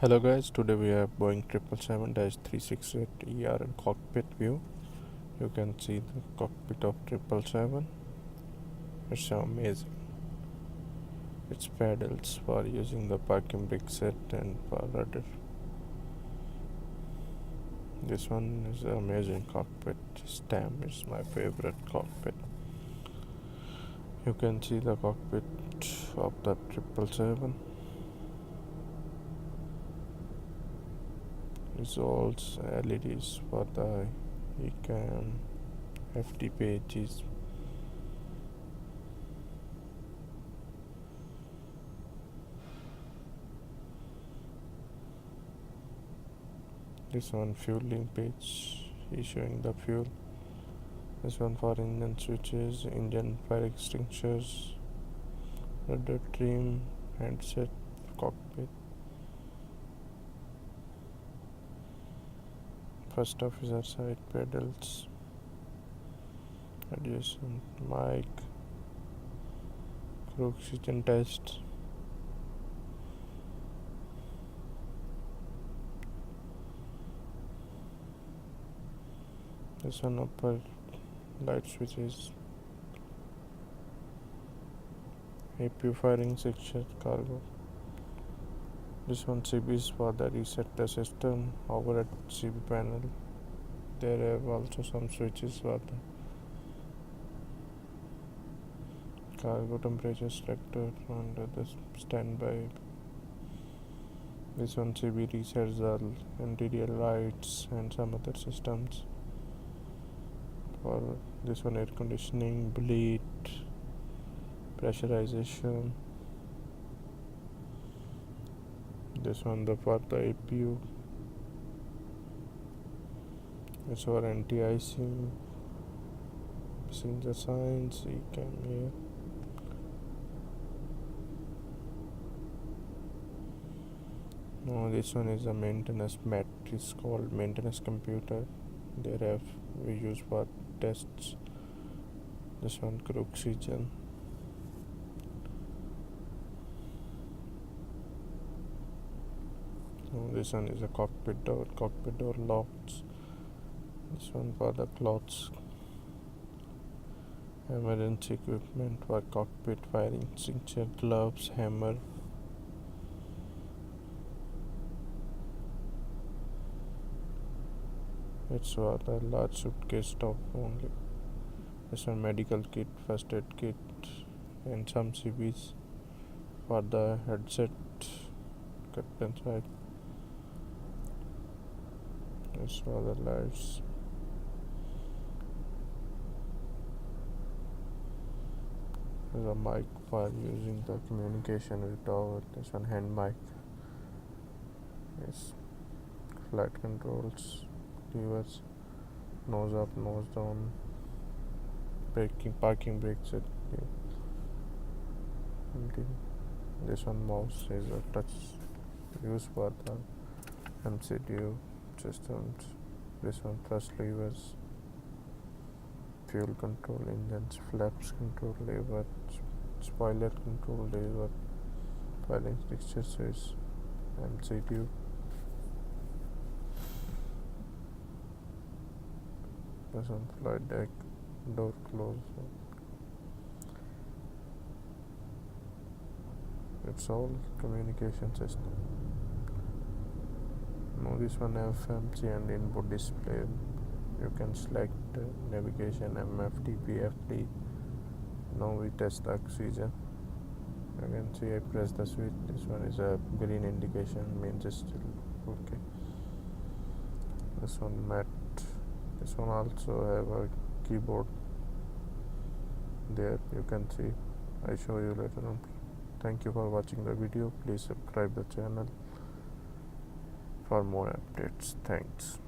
Hello guys, today we have Boeing 777-368ER in cockpit view. You can see the cockpit of 777. It's amazing. Its pedals for using the parking brake set and for rudder. This one is amazing cockpit. Stam is my favorite cockpit. You can see the cockpit of the 777. Results LEDs for the ECAM FT pages. This one fueling page is showing the fuel. This one for engine switches, engine fire extinguishers, rudder trim, handset, cockpit. First officer side pedals, adjacent mic, crew oxygen test. This one upper light switches, APU firing section, cargo. This one CBs for the reset the system. Over at CB panel there have also some switches for the cargo temperature selector under the standby. This one CB resets the interior lights and some other systems. For this one air conditioning, bleed, pressurization. This one for the APU. This for anti-icing, passenger signs, ECAM here. No, this one is a maintenance mat. It's called maintenance computer. There we use for tests. This one crew oxygen. This one is a cockpit door locks. This one for the clothes, emergency equipment for cockpit, fire extinguisher, gloves, hammer. It's for the large suitcase top only. This one medical kit, first aid kit, and some CBs for the headset, captain side. This for the lights. There's a mic for using the communication with tower. This one hand mic. Yes. Flight controls, levers, nose up, nose down, parking brakes. This one mouse is a touch used for the MCDU systems. This one thrust levers, fuel control, engines, flaps control lever, spoiler control lever, firing extinguishers, MCDU. This one flight deck, door close. It's all communication system. Now this one FMC and input display. You can select navigation, MFD, PFD. Now we test the oxygen. You can see I press the switch. This one is a green indication, means it's still okay. This one mat. This one also have a keyboard. There you can see. I show you later on. Thank you for watching the video. Please subscribe the channel for more updates. Thanks.